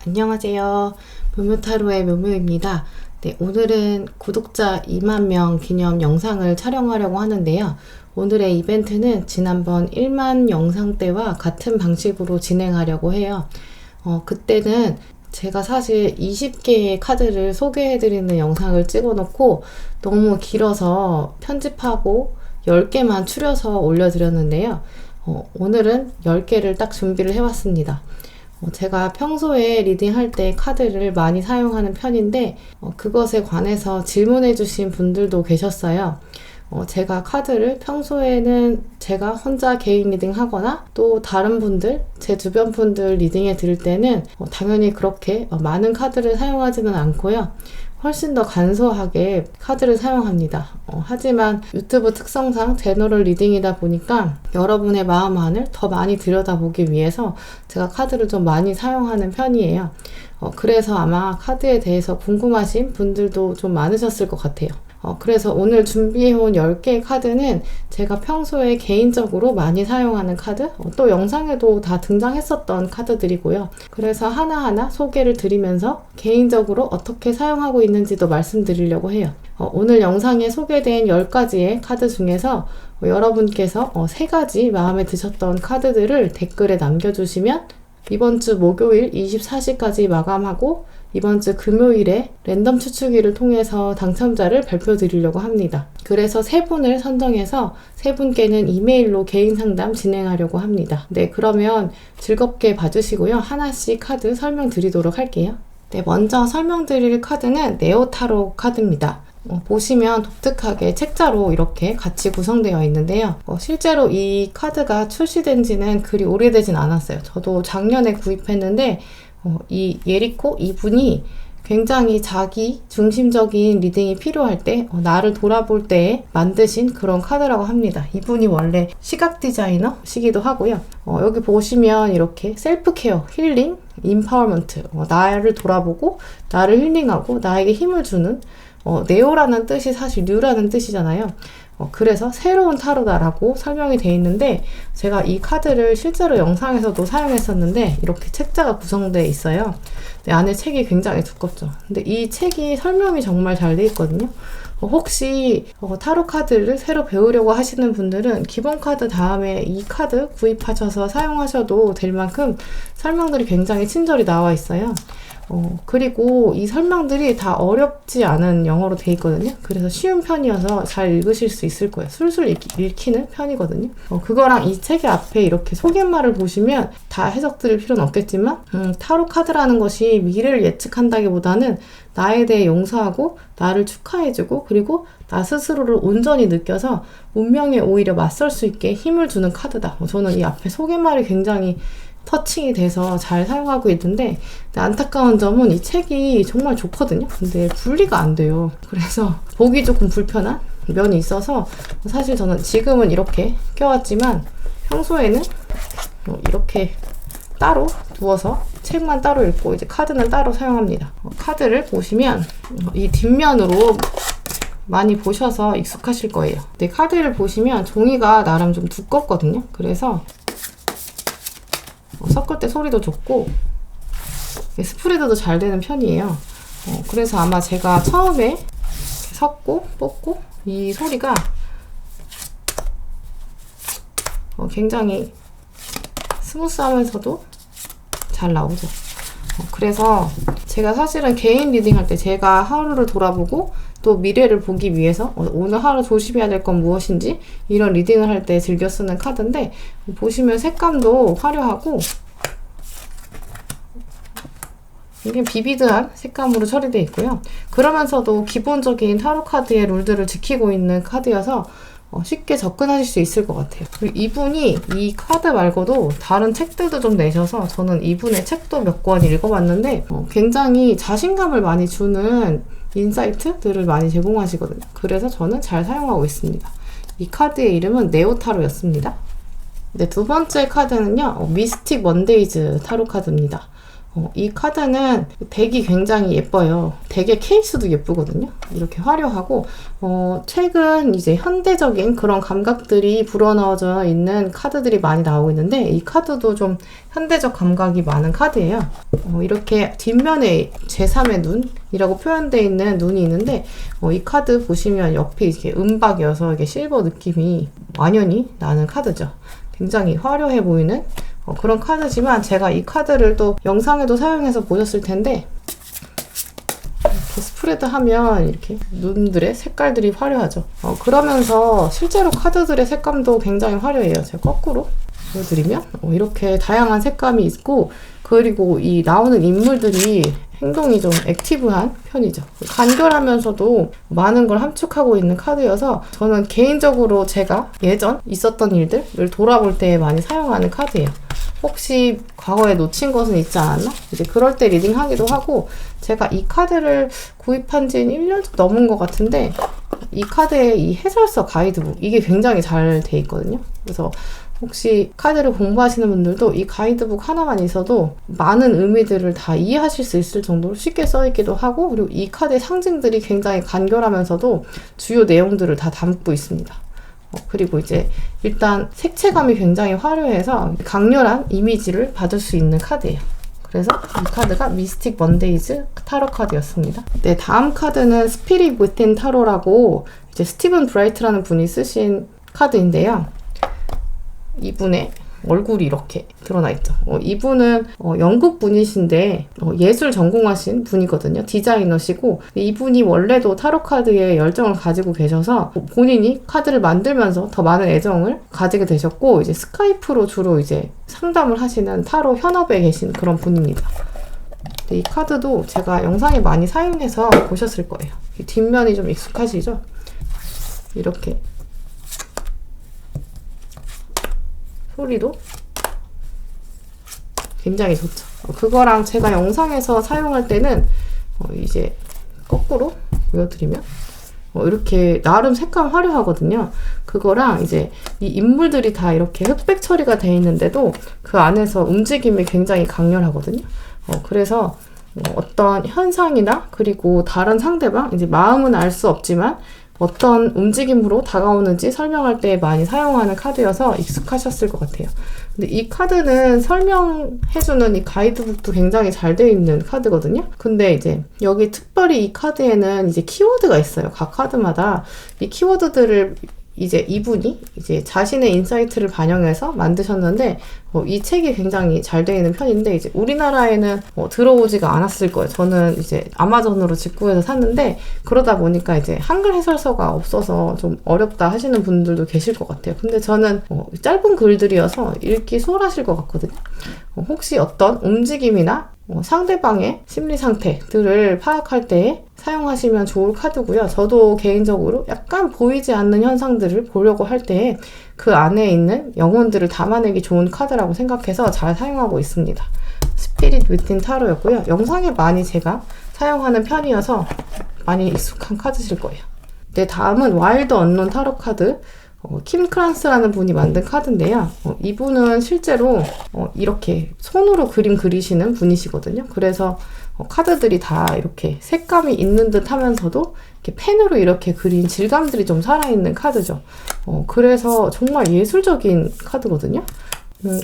안녕하세요. 묘묘타로의 묘묘입니다. 네, 오늘은 구독자 2만 명 기념 영상을 촬영하려고 하는데요. 오늘의 이벤트는 지난번 1만 영상 때와 같은 방식으로 진행하려고 해요. 그때는 제가 사실 20개의 카드를 소개해드리는 영상을 찍어놓고 너무 길어서 편집하고 10개만 추려서 올려드렸는데요. 오늘은 10개를 딱 준비를 해왔습니다. 제가 평소에 리딩할 때 카드를 많이 사용하는 편인데 그것에 관해서 질문해 주신 분들도 계셨어요. 제가 카드를 평소에는 제가 혼자 개인 리딩 하거나 또 다른 분들, 제 주변 분들 리딩해 드릴 때는 당연히 그렇게 많은 카드를 사용하지는 않고요. 훨씬 더 간소하게 카드를 사용합니다. 하지만 유튜브 특성상 제너럴 리딩이다 보니까 여러분의 마음 안을 더 많이 들여다보기 위해서 제가 카드를 좀 많이 사용하는 편이에요. 그래서 아마 카드에 대해서 궁금하신 분들도 좀 많으셨을 것 같아요. 그래서 오늘 준비해온 10개의 카드는 제가 평소에 개인적으로 많이 사용하는 카드, 또 영상에도 다 등장했었던 카드들이고요. 그래서 하나하나 소개를 드리면서 개인적으로 어떻게 사용하고 있는지도 말씀드리려고 해요. 오늘 영상에 소개된 10가지의 카드 중에서 여러분께서 3가지 마음에 드셨던 카드들을 댓글에 남겨주시면 이번 주 목요일 24시까지 마감하고 이번 주 금요일에 랜덤 추측기를 통해서 당첨자를 발표 드리려고 합니다. 그래서 3분을 선정해서 3분께는 이메일로 개인 상담 진행하려고 합니다. 네, 그러면 즐겁게 봐주시고요. 하나씩 카드 설명드리도록 할게요. 네, 먼저 설명드릴 카드는 네오타로 카드입니다. 보시면 독특하게 책자로 이렇게 같이 구성되어 있는데요. 실제로 이 카드가 출시된 지는 그리 오래되진 않았어요. 저도 작년에 구입했는데 이 예리코 이분이 굉장히 자기 중심적인 리딩이 필요할 때 나를 돌아볼 때 만드신 그런 카드라고 합니다. 이분이 원래 시각 디자이너시기도 하고요. 여기 보시면 이렇게 셀프 케어, 힐링, 임파워먼트, 나를 돌아보고 나를 힐링하고 나에게 힘을 주는 네오라는 뜻이 사실 뉴라는 뜻이잖아요. 그래서 새로운 타로다라고 설명이 되어 있는데 제가 이 카드를 실제로 영상에서도 사용했었는데 이렇게 책자가 구성되어 있어요. 네, 안에 책이 굉장히 두껍죠. 근데 이 책이 설명이 정말 잘 되어 있거든요. 혹시 타로 카드를 새로 배우려고 하시는 분들은 기본 카드 다음에 이 카드 구입하셔서 사용하셔도 될 만큼 설명들이 굉장히 친절히 나와 있어요. 그리고 이 설명들이 다 어렵지 않은 영어로 돼 있거든요. 그래서 쉬운 편이어서 잘 읽으실 수 있을 거예요. 술술 읽히는 편이거든요. 그거랑 이 책의 앞에 이렇게 소개말을 보시면 다 해석드릴 필요는 없겠지만 타로 카드라는 것이 미래를 예측한다기보다는 나에 대해 용서하고 나를 축하해주고 그리고 나 스스로를 온전히 느껴서 운명에 오히려 맞설 수 있게 힘을 주는 카드다. 저는 이 앞에 소개말이 굉장히 터칭이 돼서 잘 사용하고 있는데 안타까운 점은 이 책이 정말 좋거든요. 근데 분리가 안 돼요. 그래서 보기 조금 불편한 면이 있어서 사실 저는 지금은 이렇게 껴왔지만 평소에는 이렇게 따로 두어서 책만 따로 읽고 이제 카드는 따로 사용합니다. 카드를 보시면 이 뒷면으로 많이 보셔서 익숙하실 거예요. 근데 카드를 보시면 종이가 나름 좀 두껍거든요. 그래서 섞을 때 소리도 좋고 스프레드도 잘 되는 편이에요. 그래서 아마 제가 처음에 섞고 뽑고 이 소리가 굉장히 스무스하면서도 잘 나오죠. 그래서 제가 사실은 개인 리딩할 때 제가 하루를 돌아보고 또 미래를 보기 위해서 오늘 하루 조심해야 될 건 무엇인지 이런 리딩을 할 때 즐겨 쓰는 카드인데 보시면 색감도 화려하고 이게 비비드한 색감으로 처리되어 있고요. 그러면서도 기본적인 타로 카드의 룰들을 지키고 있는 카드여서 쉽게 접근하실 수 있을 것 같아요. 그리고 이분이 이 카드 말고도 다른 책들도 좀 내셔서 저는 이분의 책도 몇 권 읽어봤는데 굉장히 자신감을 많이 주는 인사이트들을 많이 제공하시거든요. 그래서 저는 잘 사용하고 있습니다. 이 카드의 이름은 네오타로였습니다. 네, 두 번째 카드는요. 미스틱 먼데이즈 타로 카드입니다. 이 카드는 덱이 굉장히 예뻐요. 덱의 케이스도 예쁘거든요. 이렇게 화려하고 최근 이제 현대적인 그런 감각들이 불어넣어져 있는 카드들이 많이 나오고 있는데 이 카드도 좀 현대적 감각이 많은 카드예요. 이렇게 뒷면에 제3의 눈이라고 표현되어 있는 눈이 있는데 이 카드 보시면 옆에 이렇게 은박이어서 이게 실버 느낌이 완연히 나는 카드죠. 굉장히 화려해 보이는 그런 카드지만 제가 이 카드를 또 영상에도 사용해서 보셨을 텐데 이렇게 스프레드 하면 이렇게 눈들의 색깔들이 화려하죠. 그러면서 실제로 카드들의 색감도 굉장히 화려해요. 제가 거꾸로 보여드리면 이렇게 다양한 색감이 있고 그리고 이 나오는 인물들이 행동이 좀 액티브한 편이죠. 간결하면서도 많은 걸 함축하고 있는 카드여서 저는 개인적으로 제가 예전 있었던 일들을 돌아볼 때 많이 사용하는 카드예요. 혹시 과거에 놓친 것은 있지 않았나? 이제 그럴 때 리딩하기도 하고 제가 이 카드를 구입한 지는 1년 좀 넘은 것 같은데 이 카드의 이 해설서 가이드북 이게 굉장히 잘 돼 있거든요. 그래서 혹시 카드를 공부하시는 분들도 이 가이드북 하나만 있어도 많은 의미들을 다 이해하실 수 있을 정도로 쉽게 써있기도 하고 그리고 이 카드의 상징들이 굉장히 간결하면서도 주요 내용들을 다 담고 있습니다. 그리고 이제 일단 색채감이 굉장히 화려해서 강렬한 이미지를 받을 수 있는 카드예요. 그래서 이 카드가 미스틱 먼데이즈 타로 카드였습니다. 네, 다음 카드는 스피릿 위틴 타로라고 이제 스티븐 브라이트라는 분이 쓰신 카드인데요. 이분의 얼굴이 이렇게 드러나 있죠. 이분은 영국 분이신데 예술 전공하신 분이거든요. 디자이너시고 이분이 원래도 타로 카드에 열정을 가지고 계셔서 본인이 카드를 만들면서 더 많은 애정을 가지게 되셨고 이제 스카이프로 주로 이제 상담을 하시는 타로 현업에 계신 그런 분입니다. 이 카드도 제가 영상에 많이 사용해서 보셨을 거예요. 뒷면이 좀 익숙하시죠? 이렇게 소리도 굉장히 좋죠. 그거랑 제가 영상에서 사용할 때는 이제 거꾸로 보여드리면 이렇게 나름 색감 화려하거든요. 그거랑 이제 이 인물들이 다 이렇게 흑백 처리가 돼 있는데도 그 안에서 움직임이 굉장히 강렬하거든요. 그래서 어떤 현상이나 그리고 다른 상대방 이제 마음은 알 수 없지만 어떤 움직임으로 다가오는지 설명할 때 많이 사용하는 카드여서 익숙하셨을 것 같아요. 근데 이 카드는 설명해주는 이 가이드북도 굉장히 잘 되어 있는 카드거든요. 근데 이제 여기 특별히 이 카드에는 이제 키워드가 있어요. 각 카드마다 이 키워드들을 이제 이분이 이제 자신의 인사이트를 반영해서 만드셨는데 이 책이 굉장히 잘 되어 있는 편인데 이제 우리나라에는 들어오지가 않았을 거예요. 저는 이제 아마존으로 직구해서 샀는데 그러다 보니까 이제 한글 해설서가 없어서 좀 어렵다 하시는 분들도 계실 것 같아요. 근데 저는 짧은 글들이어서 읽기 수월하실 것 같거든요. 혹시 어떤 움직임이나 상대방의 심리 상태들을 파악할 때 사용하시면 좋을 카드고요. 저도 개인적으로 약간 보이지 않는 현상들을 보려고 할 때 그 안에 있는 영혼들을 담아내기 좋은 카드라고 생각해서 잘 사용하고 있습니다. 스피릿 위틴 타로였고요. 영상에 많이 제가 사용하는 편이어서 많이 익숙한 카드실 거예요. 네, 다음은 와일드 언론 타로 카드. 킴 크란스라는 분이 만든 카드인데요. 이분은 실제로 이렇게 손으로 그림 그리시는 분이시거든요. 그래서 카드들이 다 이렇게 색감이 있는 듯 하면서도 이렇게 펜으로 이렇게 그린 질감들이 좀 살아있는 카드죠. 그래서 정말 예술적인 카드거든요.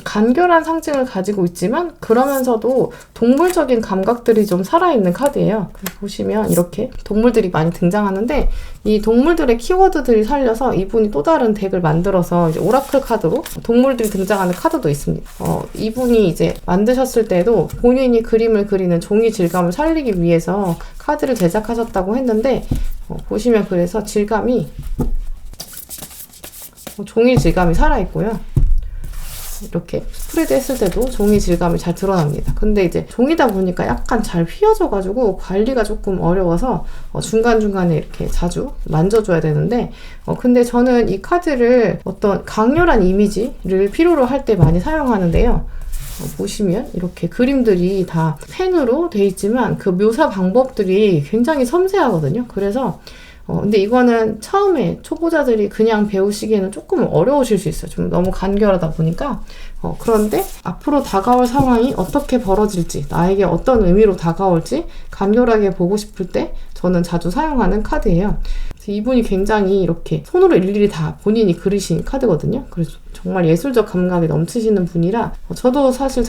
간결한 상징을 가지고 있지만 그러면서도 동물적인 감각들이 좀 살아있는 카드예요. 보시면 이렇게 동물들이 많이 등장하는데 이 동물들의 키워드들이 살려서 이분이 또 다른 덱을 만들어서 이제 오라클 카드로 동물들이 등장하는 카드도 있습니다. 이분이 이제 만드셨을 때도 본인이 그림을 그리는 종이 질감을 살리기 위해서 카드를 제작하셨다고 했는데 보시면 그래서 질감이 종이 질감이 살아있고요. 이렇게 스프레드 했을 때도 종이 질감이 잘 드러납니다. 근데 이제 종이다 보니까 약간 잘 휘어져가지고 관리가 조금 어려워서 중간중간에 이렇게 자주 만져줘야 되는데 근데 저는 이 카드를 어떤 강렬한 이미지를 필요로 할 때 많이 사용하는데요. 보시면 이렇게 그림들이 다 펜으로 돼 있지만 그 묘사 방법들이 굉장히 섬세하거든요. 그래서 근데 이거는 처음에 초보자들이 그냥 배우시기에는 조금 어려우실 수 있어요. 좀 너무 간결하다 보니까. 그런데 앞으로 다가올 상황이 어떻게 벌어질지, 나에게 어떤 의미로 다가올지 간결하게 보고 싶을 때 저는 자주 사용하는 카드예요. 이분이 굉장히 이렇게 손으로 일일이 다 본인이 그리신 카드거든요. 그래서 정말 예술적 감각이 넘치시는 분이라 저도 사실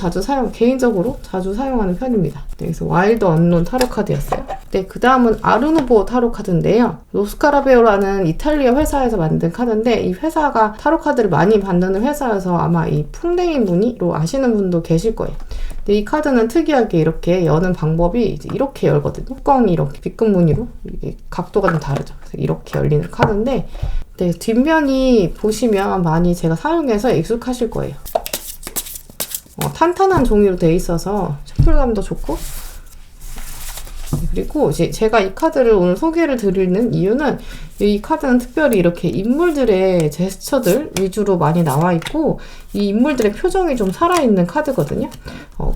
개인적으로 자주 사용하는 편입니다. 네, 그래서 와일드 언론 타로 카드였어요. 네, 그 다음은 아르누보 타로 카드인데요. 로스카라베오라는 이탈리아 회사에서 만든 카드인데 이 회사가 타로 카드를 많이 만드는 회사여서 아마 이 풍뎅이 무늬로 아시는 분도 계실 거예요. 근데 이 카드는 특이하게 이렇게 여는 방법이 이제 이렇게 열거든요. 뚜껑이 이렇게 B급 무늬로 이게 각도가 좀 다르죠. 그래서 이렇게 열리는 카드인데 네, 뒷면이 보시면 많이 제가 사용해서 익숙하실 거예요. 탄탄한 종이로 되어 있어서 셔플감도 좋고 그리고 이제 제가 이 카드를 오늘 소개를 드리는 이유는 이 카드는 특별히 이렇게 인물들의 제스처들 위주로 많이 나와 있고 이 인물들의 표정이 좀 살아있는 카드거든요.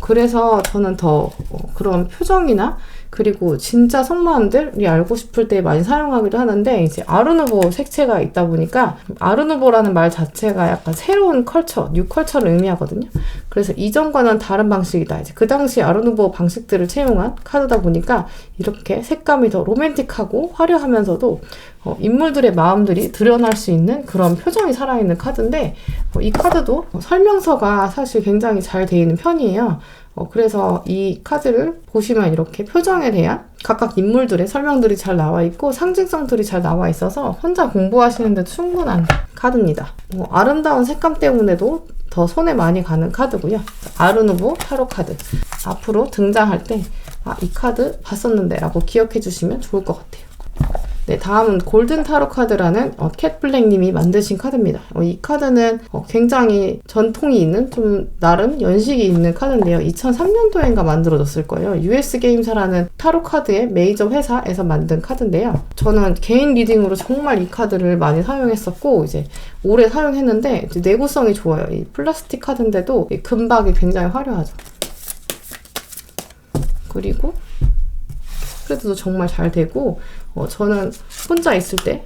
그래서 저는 더 그런 표정이나 그리고 진짜 속마음들이 알고 싶을 때 많이 사용하기도 하는데 이제 아르누보 색채가 있다 보니까 아르누보라는 말 자체가 약간 새로운 컬처, 뉴 컬처를 의미하거든요. 그래서 이전과는 다른 방식이다. 이제 그 당시 아르누보 방식들을 채용한 카드다 보니까 이렇게 색감이 더 로맨틱하고 화려하면서도 인물들의 마음들이 드러날 수 있는 그런 표정이 살아있는 카드인데 이 카드도 설명서가 사실 굉장히 잘 되어 있는 편이에요. 그래서 이 카드를 보시면 이렇게 표정에 대한 각각 인물들의 설명들이 잘 나와 있고 상징성들이 잘 나와 있어서 혼자 공부하시는데 충분한 카드입니다. 아름다운 색감 때문에도 더 손에 많이 가는 카드고요. 아르누보 타로 카드. 앞으로 등장할 때 이 카드 봤었는데 라고 기억해 주시면 좋을 것 같아요. 네, 다음은 골든 타로 카드라는 캣 블랙님이 만드신 카드입니다. 이 카드는 굉장히 전통이 있는 좀 나름 연식이 있는 카드인데요. 2003년도인가 만들어졌을 거예요. US 게임사라는 타로 카드의 메이저 회사에서 만든 카드인데요. 저는 개인 리딩으로 정말 이 카드를 많이 사용했었고 이제 오래 사용했는데 이제 내구성이 좋아요. 이 플라스틱 카드인데도 이 금박이 굉장히 화려하죠. 그리고 스프레드도 정말 잘 되고 저는 혼자 있을 때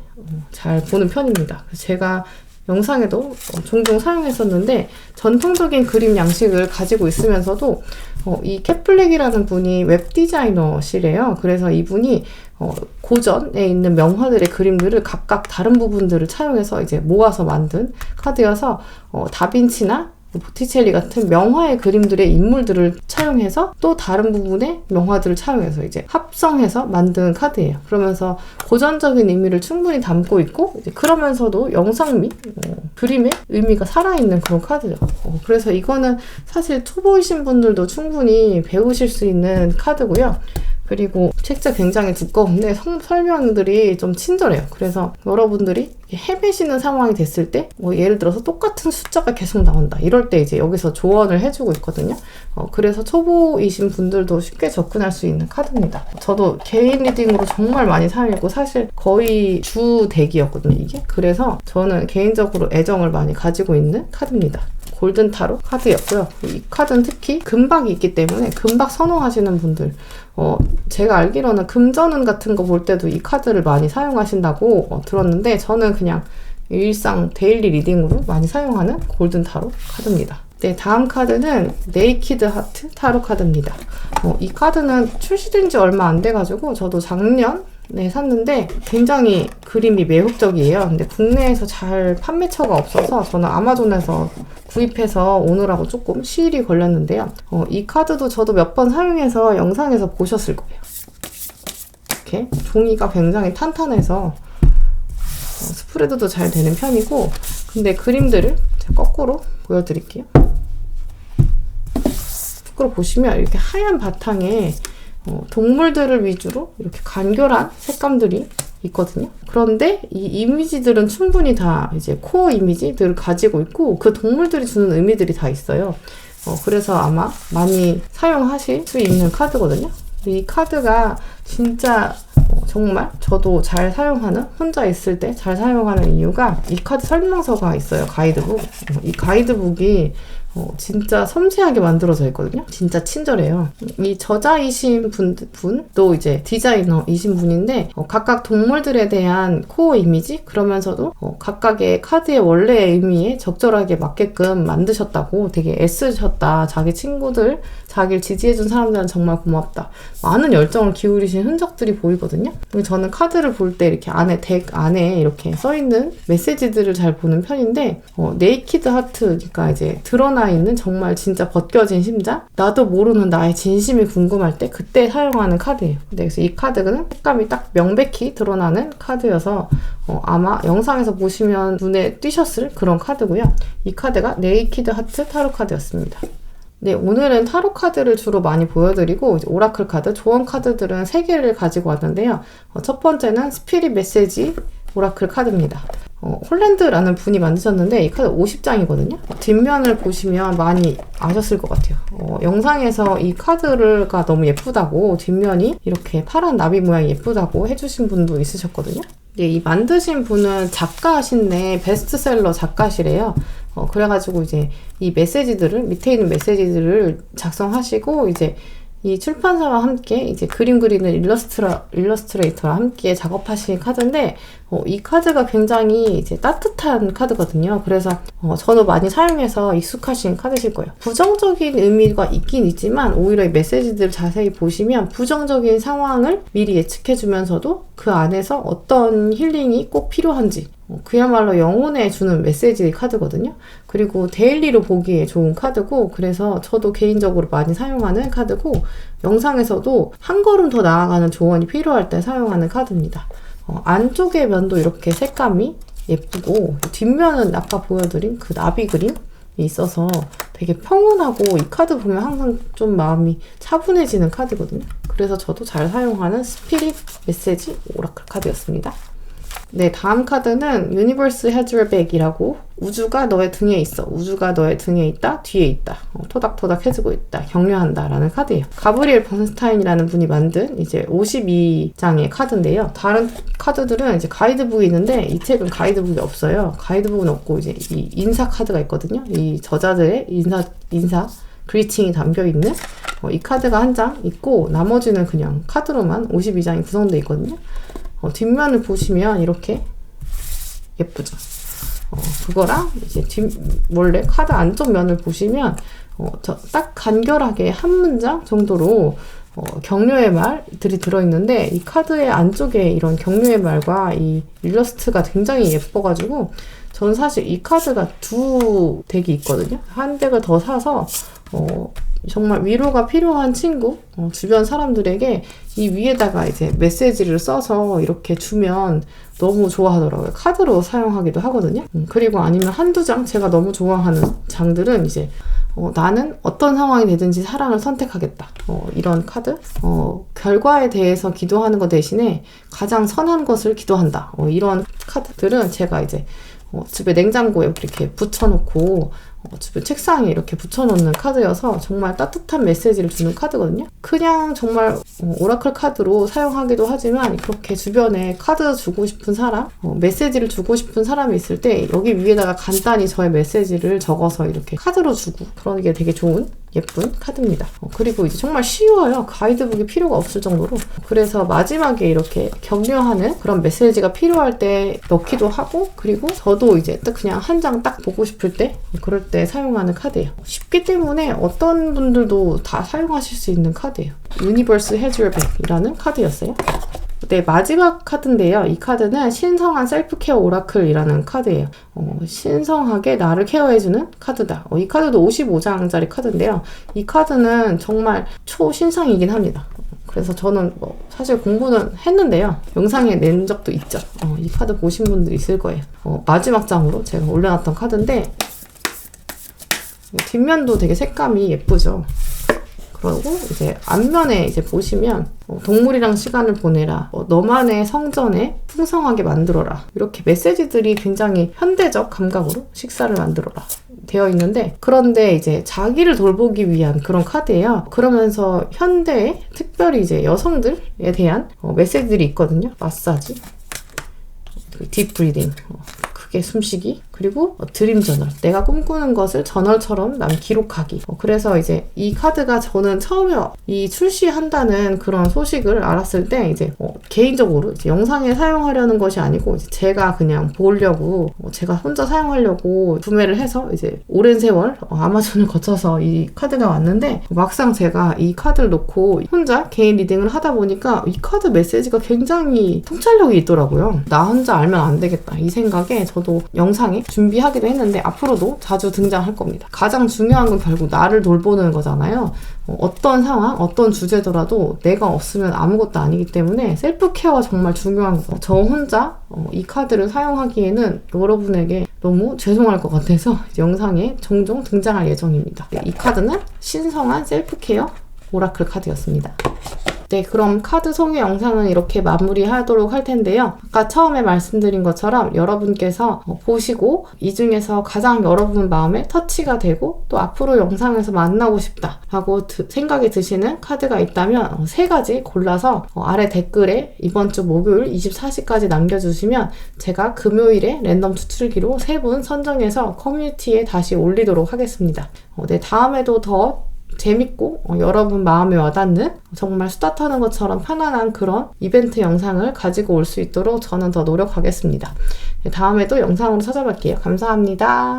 잘 보는 편입니다. 제가 영상에도 종종 사용했었는데 전통적인 그림 양식을 가지고 있으면서도 이 캣블랙이라는 분이 웹 디자이너시래요. 그래서 이분이 고전에 있는 명화들의 그림들을 각각 다른 부분들을 차용해서 이제 모아서 만든 카드여서 다빈치나 보티첼리 같은 명화의 그림들의 인물들을 차용해서 또 다른 부분의 명화들을 차용해서 이제 합성해서 만든 카드예요. 그러면서 고전적인 의미를 충분히 담고 있고 이제 그러면서도 영상 및 그림의 의미가 살아있는 그런 카드죠. 그래서 이거는 사실 초보이신 분들도 충분히 배우실 수 있는 카드고요. 그리고 책자 굉장히 두꺼운데 설명들이 좀 친절해요. 그래서 여러분들이 헤매시는 상황이 됐을 때 예를 들어서 똑같은 숫자가 계속 나온다. 이럴 때 이제 여기서 조언을 해주고 있거든요. 그래서 초보이신 분들도 쉽게 접근할 수 있는 카드입니다. 저도 개인 리딩으로 정말 많이 사용했고 사실 거의 주 덱이었거든요, 이게. 그래서 저는 개인적으로 애정을 많이 가지고 있는 카드입니다. 골든 타로 카드였고요. 이 카드는 특히 금박이 있기 때문에 금박 선호하시는 분들 제가 알기로는 금전운 같은 거 볼 때도 이 카드를 많이 사용하신다고 들었는데 저는 그냥 일상 데일리 리딩으로 많이 사용하는 골든 타로 카드입니다. 네, 다음 카드는 네이키드 하트 타로 카드입니다. 이 카드는 출시된 지 얼마 안 돼가지고 저도 작년에 샀는데 굉장히 그림이 매혹적이에요. 근데 국내에서 잘 판매처가 없어서 저는 아마존에서 구입해서 오느라고 조금 시일이 걸렸는데요. 이 카드도 저도 몇 번 사용해서 영상에서 보셨을 거예요. 이렇게 종이가 굉장히 탄탄해서 스프레드도 잘 되는 편이고 근데 그림들을 제가 거꾸로 보여드릴게요. 거꾸로 보시면 이렇게 하얀 바탕에 동물들을 위주로 이렇게 간결한 색감들이 있거든요. 그런데 이 이미지들은 충분히 다 이제 코어 이미지들을 가지고 있고 그 동물들이 주는 의미들이 다 있어요. 그래서 아마 많이 사용하실 수 있는 카드거든요. 이 카드가 진짜 정말 저도 잘 사용하는, 혼자 있을 때 잘 사용하는 이유가 이 카드 설명서가 있어요. 가이드북. 이 가이드북이 진짜 섬세하게 만들어져 있거든요. 진짜 친절해요. 이 저자이신 분도 이제 디자이너이신 분인데 각각 동물들에 대한 코어 이미지 그러면서도 각각의 카드의 원래 의미에 적절하게 맞게끔 만드셨다고 되게 애쓰셨다. 자기 친구들, 자기를 지지해준 사람들은 정말 고맙다. 많은 열정을 기울이신 흔적들이 보이거든요. 저는 카드를 볼 때 이렇게 덱 안에 이렇게 써있는 메시지들을 잘 보는 편인데 네이키드 하트, 그러니까 이제 드러나 있는 정말 진짜 벗겨진 심장? 나도 모르는 나의 진심이 궁금할 때 그때 사용하는 카드예요. 그래서 이 카드는 색감이 딱 명백히 드러나는 카드여서 아마 영상에서 보시면 눈에 띄셨을 그런 카드고요. 이 카드가 네이키드 하트 타로 카드였습니다. 네, 오늘은 타로 카드를 주로 많이 보여드리고 이제 오라클 카드, 조언 카드들은 3개를 가지고 왔는데요. 첫 번째는 스피릿 메시지 오라클 카드입니다. 홀랜드라는 분이 만드셨는데 이 카드 50장이거든요. 뒷면을 보시면 많이 아셨을 것 같아요. 영상에서 이 카드가 너무 예쁘다고 뒷면이 이렇게 파란 나비 모양이 예쁘다고 해주신 분도 있으셨거든요. 예, 이 만드신 분은 작가신데 베스트셀러 작가시래요. 그래가지고 이제 이 메시지들을 밑에 있는 메시지들을 작성하시고 이제 이 출판사와 함께 이제 그림 그리는 일러스트레이터와 함께 작업하신 카드인데 이 카드가 굉장히 이제 따뜻한 카드거든요. 그래서 저도 많이 사용해서 익숙하신 카드실 거예요. 부정적인 의미가 있긴 있지만 오히려 이 메시지들을 자세히 보시면 부정적인 상황을 미리 예측해주면서도 그 안에서 어떤 힐링이 꼭 필요한지 그야말로 영혼에 주는 메시지 카드거든요. 그리고 데일리로 보기에 좋은 카드고 그래서 저도 개인적으로 많이 사용하는 카드고 영상에서도 한 걸음 더 나아가는 조언이 필요할 때 사용하는 카드입니다. 안쪽의 면도 이렇게 색감이 예쁘고 뒷면은 아까 보여드린 그 나비 그림이 있어서 되게 평온하고 이 카드 보면 항상 좀 마음이 차분해지는 카드거든요. 그래서 저도 잘 사용하는 스피릿 메시지 오라클 카드였습니다. 네, 다음 카드는 Universe has your back이라고 우주가 너의 등에 있어. 우주가 너의 등에 있다. 뒤에 있다. 토닥토닥 해주고 있다. 격려한다. 라는 카드예요. 가브리엘 번스타인이라는 분이 만든 이제 52장의 카드인데요. 다른 카드들은 이제 가이드북이 있는데 이 책은 가이드북이 없어요. 가이드북은 없고 이제 이 인사 카드가 있거든요. 이 저자들의 인사 그리팅이 담겨있는 이 카드가 한 장 있고 나머지는 그냥 카드로만 52장이 구성되어 있거든요. 뒷면을 보시면 이렇게 예쁘죠. 그거랑 이제 원래 카드 안쪽 면을 보시면 딱 간결하게 한 문장 정도로 격려의 말들이 들어있는데 이 카드의 안쪽에 이런 격려의 말과 이 일러스트가 굉장히 예뻐가지고 저는 사실 이 카드가 2덱이 있거든요. 한 덱을 더 사서 정말 위로가 필요한 친구, 주변 사람들에게 이 위에다가 이제 메시지를 써서 이렇게 주면 너무 좋아하더라고요. 카드로 사용하기도 하거든요. 그리고 아니면 한두 장, 제가 너무 좋아하는 장들은 이제 나는 어떤 상황이 되든지 사랑을 선택하겠다. 이런 카드? 결과에 대해서 기도하는 것 대신에 가장 선한 것을 기도한다. 이런 카드들은 제가 이제 집에 냉장고에 이렇게 붙여놓고 주변 책상에 이렇게 붙여놓는 카드여서 정말 따뜻한 메시지를 주는 카드거든요. 그냥 정말 오라클 카드로 사용하기도 하지만 그렇게 주변에 카드 주고 싶은 사람, 메시지를 주고 싶은 사람이 있을 때 여기 위에다가 간단히 저의 메시지를 적어서 이렇게 카드로 주고 그런 게 되게 좋은 예쁜 카드입니다. 그리고 이제 정말 쉬워요. 가이드북이 필요가 없을 정도로. 그래서 마지막에 이렇게 격려하는 그런 메시지가 필요할 때 넣기도 하고 그리고 저도 이제 딱 그냥 한 장 딱 보고 싶을 때 그럴 때 사용하는 카드예요. 쉽기 때문에 어떤 분들도 다 사용하실 수 있는 카드예요. Universe has your back이라는 카드였어요. 네, 마지막 카드인데요. 이 카드는 신성한 셀프케어 오라클이라는 카드예요. 신성하게 나를 케어해주는 카드다. 이 카드도 55장짜리 카드인데요. 이 카드는 정말 초신상이긴 합니다. 그래서 저는 사실 공부는 했는데요. 영상에 낸 적도 있죠. 이 카드 보신 분들 있을 거예요. 마지막 장으로 제가 올려놨던 카드인데 뒷면도 되게 색감이 예쁘죠. 그리고 이제 앞면에 이제 보시면 동물이랑 시간을 보내라, 너만의 성전에 풍성하게 만들어라, 이렇게 메시지들이 굉장히 현대적 감각으로 식사를 만들어라 되어 있는데, 그런데 이제 자기를 돌보기 위한 그런 카드예요. 그러면서 현대에 특별히 이제 여성들에 대한 메시지들이 있거든요. 마사지, 딥 브리딩, 크게 숨쉬기, 그리고 드림 저널, 내가 꿈꾸는 것을 저널처럼 남 기록하기. 그래서 이제 이 카드가 저는 처음에 이 출시한다는 그런 소식을 알았을 때 이제 개인적으로 이제 영상에 사용하려는 것이 아니고 이제 제가 그냥 보려고 제가 혼자 사용하려고 구매를 해서 이제 오랜 세월 아마존을 거쳐서 이 카드가 왔는데, 막상 제가 이 카드를 놓고 혼자 개인 리딩을 하다 보니까 이 카드 메시지가 굉장히 통찰력이 있더라고요. 나 혼자 알면 안 되겠다 이 생각에 저도 영상에 준비하기도 했는데 앞으로도 자주 등장할 겁니다. 가장 중요한 건 결국 나를 돌보는 거잖아요. 어떤 상황, 어떤 주제더라도 내가 없으면 아무것도 아니기 때문에 셀프 케어가 정말 중요한 거죠. 저 혼자 이 카드를 사용하기에는 여러분에게 너무 죄송할 것 같아서 영상에 종종 등장할 예정입니다. 이 카드는 신성한 셀프 케어 오라클 카드였습니다. 네, 그럼 카드 소개 영상은 이렇게 마무리하도록 할 텐데요. 아까 처음에 말씀드린 것처럼 여러분께서 보시고 이 중에서 가장 여러분 마음에 터치가 되고 또 앞으로 영상에서 만나고 싶다 라고 생각이 드시는 카드가 있다면 3가지 골라서 아래 댓글에 이번 주 목요일 24시까지 남겨주시면 제가 금요일에 랜덤 추출기로 3분 선정해서 커뮤니티에 다시 올리도록 하겠습니다. 네, 다음에도 더 재밌고 여러분 마음에 와닿는 정말 수다 터는 것처럼 편안한 그런 이벤트 영상을 가지고 올 수 있도록 저는 더 노력하겠습니다. 다음에도 영상으로 찾아뵐게요. 감사합니다.